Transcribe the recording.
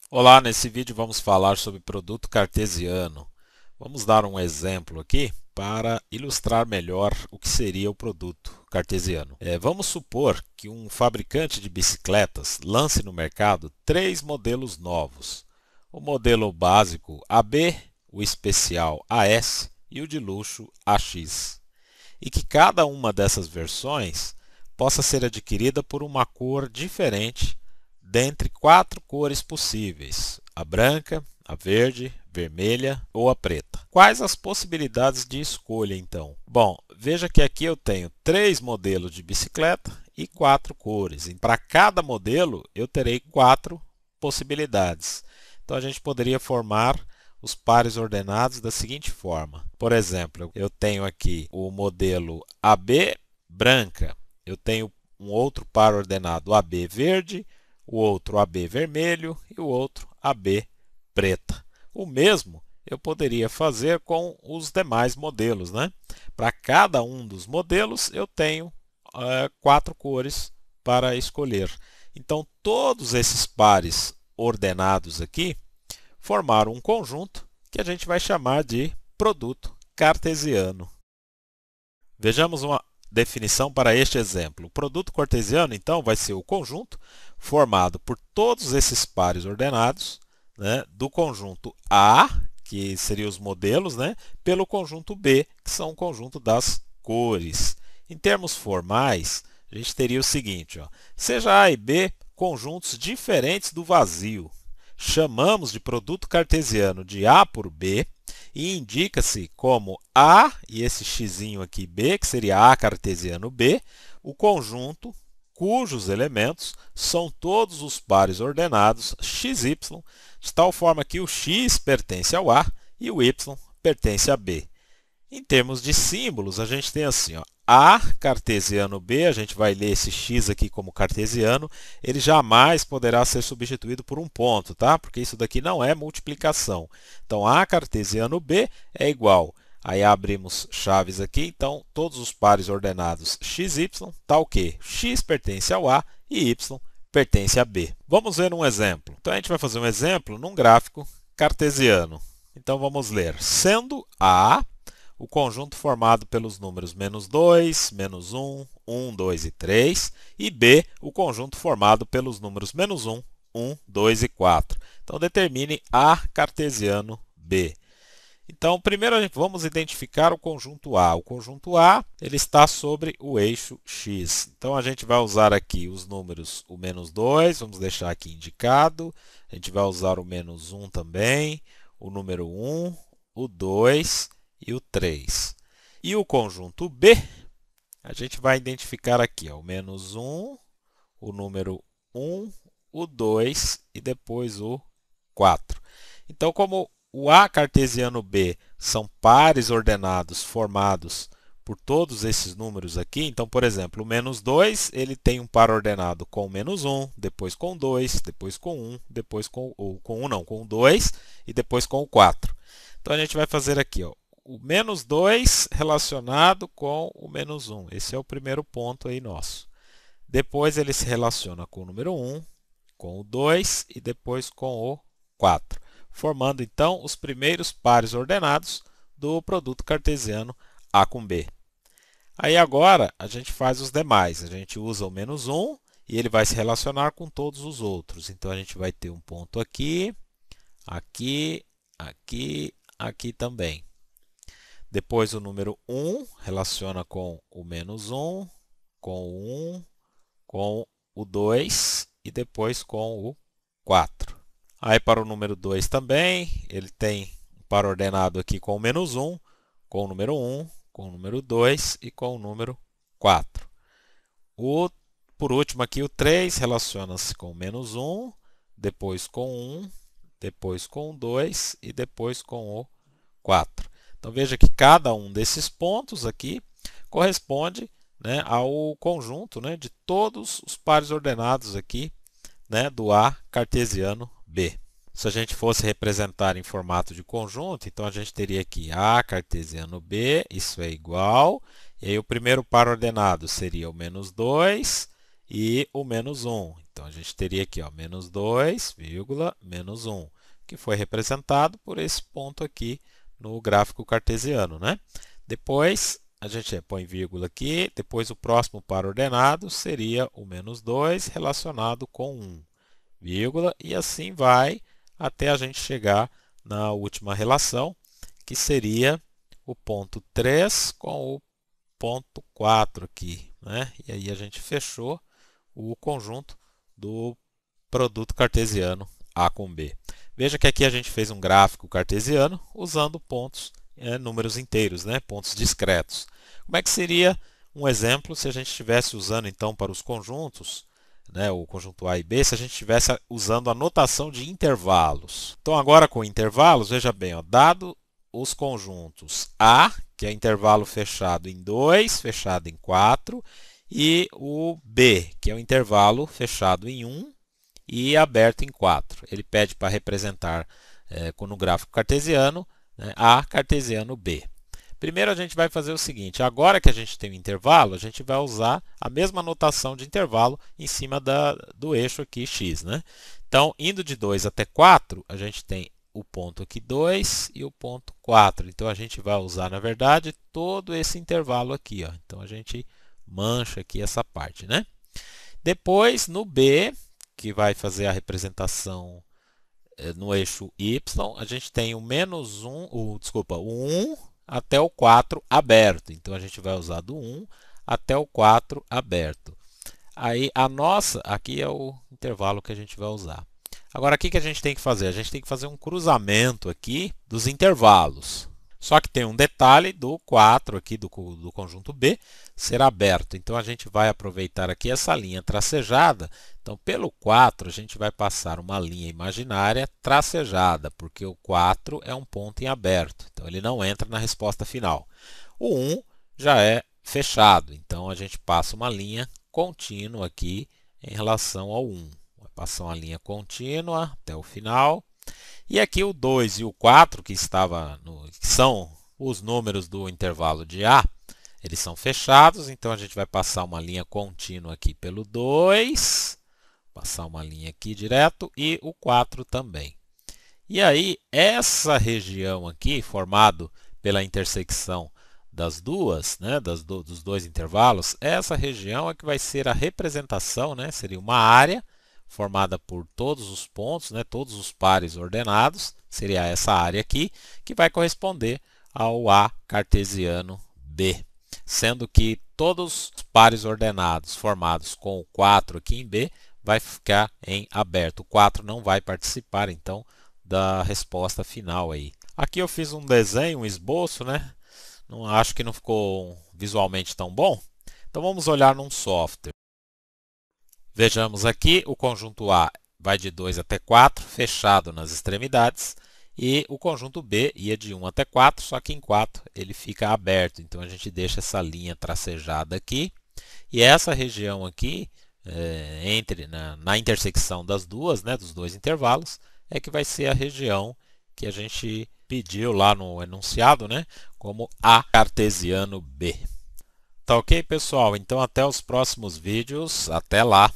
Olá, nesse vídeo vamos falar sobre produto cartesiano. Vamos dar um exemplo aqui para ilustrar melhor o que seria o produto cartesiano. Vamos supor que um fabricante de bicicletas lance no mercado três modelos novos: o modelo básico AB, o especial AS e o de luxo AX, e que cada uma dessas versões possa ser adquirida por uma cor diferente dentre quatro cores possíveis: a branca, a verde, vermelha ou a preta. Quais as possibilidades de escolha então? Bom, veja que aqui eu tenho três modelos de bicicleta e quatro cores. E para cada modelo eu terei quatro possibilidades. Então a gente poderia formar os pares ordenados da seguinte forma. Por exemplo, eu tenho aqui o modelo AB branca, eu tenho um outro par ordenado AB verde, o outro AB vermelho e o outro AB preta. O mesmo eu poderia fazer com os demais modelos, né? Para cada um dos modelos eu tenho quatro cores para escolher. Então todos esses pares ordenados aqui formaram um conjunto que a gente vai chamar de produto cartesiano. Vejamos uma definição para este exemplo. O produto cartesiano, então, vai ser o conjunto formado por todos esses pares ordenados, né, do conjunto A, que seriam os modelos, né, pelo conjunto B, que são o conjunto das cores. Em termos formais, a gente teria o seguinte: seja A e B conjuntos diferentes do vazio, chamamos de produto cartesiano de A por B e indica-se como A, e esse x aqui B, que seria A cartesiano B, o conjunto cujos elementos são todos os pares ordenados xy, de tal forma que o x pertence ao A e o y pertence a B. Em termos de símbolos, a gente tem assim, A cartesiano B, a gente vai ler esse x aqui como cartesiano, ele jamais poderá ser substituído por um ponto, tá? Porque isso daqui não é multiplicação. Então, A cartesiano B é igual. Aí abrimos chaves aqui, então todos os pares ordenados xy, tá o quê? X pertence ao A e y pertence a B. Vamos ver um exemplo. Então, a gente vai fazer um exemplo num gráfico cartesiano. Então, vamos ler. Sendo A o conjunto formado pelos números -2, -1, 1, 2 e 3, e B, o conjunto formado pelos números -1, 1, 2 e 4. Então, determine A cartesiano B. Então, primeiro vamos identificar o conjunto A. O conjunto A ele está sobre o eixo x. Então, a gente vai usar aqui os números, o -2, vamos deixar aqui indicado. A gente vai usar o -1 também, o número 1, o 2 e o 3. E o conjunto B, a gente vai identificar aqui o -1, o número 1, o 2 e depois o 4. Então, como o A cartesiano B são pares ordenados formados por todos esses números aqui, então, por exemplo, o -2 ele tem um par ordenado com o -1, depois com o 2, depois com 1, depois com o 2 e depois com o 4. Então, a gente vai fazer aqui, o -2 relacionado com o -1. Esse é o primeiro ponto aí nosso. Depois ele se relaciona com o número 1, com o 2 e depois com o 4, formando então os primeiros pares ordenados do produto cartesiano A com B. Aí agora a gente faz os demais. A gente usa o -1 e ele vai se relacionar com todos os outros. Então a gente vai ter um ponto aqui, aqui, aqui, aqui também. Depois o número 1 relaciona com o -1, com o 1, com o 2 e depois com o 4. Aí para o número 2 também, ele tem um par ordenado aqui com o -1, com o número 1, com o número 2 e com o número 4. Por último aqui o 3 relaciona-se com o -1, depois com o 1, depois com o 2 e depois com o 4. Então veja que cada um desses pontos aqui corresponde, né, ao conjunto, né, de todos os pares ordenados aqui, né, do A cartesiano B. Se a gente fosse representar em formato de conjunto, então a gente teria aqui A cartesiano B, isso é igual, e aí o primeiro par ordenado seria o -2 e o -1. Então a gente teria aqui, ó, menos 2, menos 1, que foi representado por esse ponto aqui no gráfico cartesiano, né? Depois, a gente põe vírgula aqui, depois o próximo par ordenado seria o menos 2 relacionado com 1, vírgula, e assim vai até a gente chegar na última relação, que seria o ponto 3 com o ponto 4 aqui, né? E aí a gente fechou o conjunto do produto cartesiano A com B. Veja que aqui a gente fez um gráfico cartesiano usando pontos, números inteiros, né? Pontos discretos. Como é que seria um exemplo se a gente estivesse usando então para os conjuntos, né, o conjunto A e B, se a gente estivesse usando a notação de intervalos? Então agora com intervalos, veja bem, ó, dado os conjuntos A, que é intervalo fechado em 2, fechado em 4, e o B, que é o intervalo fechado em 1 e aberto em 4. Ele pede para representar no gráfico cartesiano, né, A cartesiano B. Primeiro a gente vai fazer o seguinte, agora que a gente tem um intervalo, a gente vai usar a mesma notação de intervalo em cima do eixo aqui x, né? Então, indo de 2 até 4, a gente tem o ponto aqui 2 e o ponto 4. Então, a gente vai usar, na verdade, todo esse intervalo aqui, ó. Então, a gente mancha aqui essa parte, né? Depois, no B, que vai fazer a representação no eixo y, a gente tem o menos 1, o 1 até o 4 aberto. Então, a gente vai usar do 1 até o 4 aberto. Aí, aqui é o intervalo que a gente vai usar. Agora, o que a gente tem que fazer? A gente tem que fazer um cruzamento aqui dos intervalos. Só que tem um detalhe do 4 aqui do conjunto B ser aberto. Então, a gente vai aproveitar aqui essa linha tracejada. Então, pelo 4, a gente vai passar uma linha imaginária tracejada, porque o 4 é um ponto em aberto. Então, ele não entra na resposta final. O 1 já é fechado. Então, a gente passa uma linha contínua aqui em relação ao 1. Vai passar uma linha contínua até o final. E aqui o 2 e o 4, que são os números do intervalo de A, eles são fechados, então a gente vai passar uma linha contínua aqui pelo 2, passar uma linha aqui direto e o 4 também. E aí, essa região aqui, formado pela intersecção das duas, né, dos dois intervalos, essa região é que vai ser a representação, né, seria uma área formada por todos os pontos, né, todos os pares ordenados, seria essa área aqui, que vai corresponder ao A cartesiano B. Sendo que todos os pares ordenados formados com o 4 aqui em B vai ficar em aberto. O 4 não vai participar, então, da resposta final aí. Aqui eu fiz um desenho, um esboço, né? Acho que não ficou visualmente tão bom. Então, vamos olhar num software. Vejamos aqui, o conjunto A vai de 2 até 4, fechado nas extremidades, e o conjunto B ia de 1 até 4, só que em 4 ele fica aberto. Então, a gente deixa essa linha tracejada aqui, e essa região aqui, na intersecção das duas, né, dos dois intervalos, é que vai ser a região que a gente pediu lá no enunciado, né, como A cartesiano B. Tá ok, pessoal? Então, até os próximos vídeos. Até lá!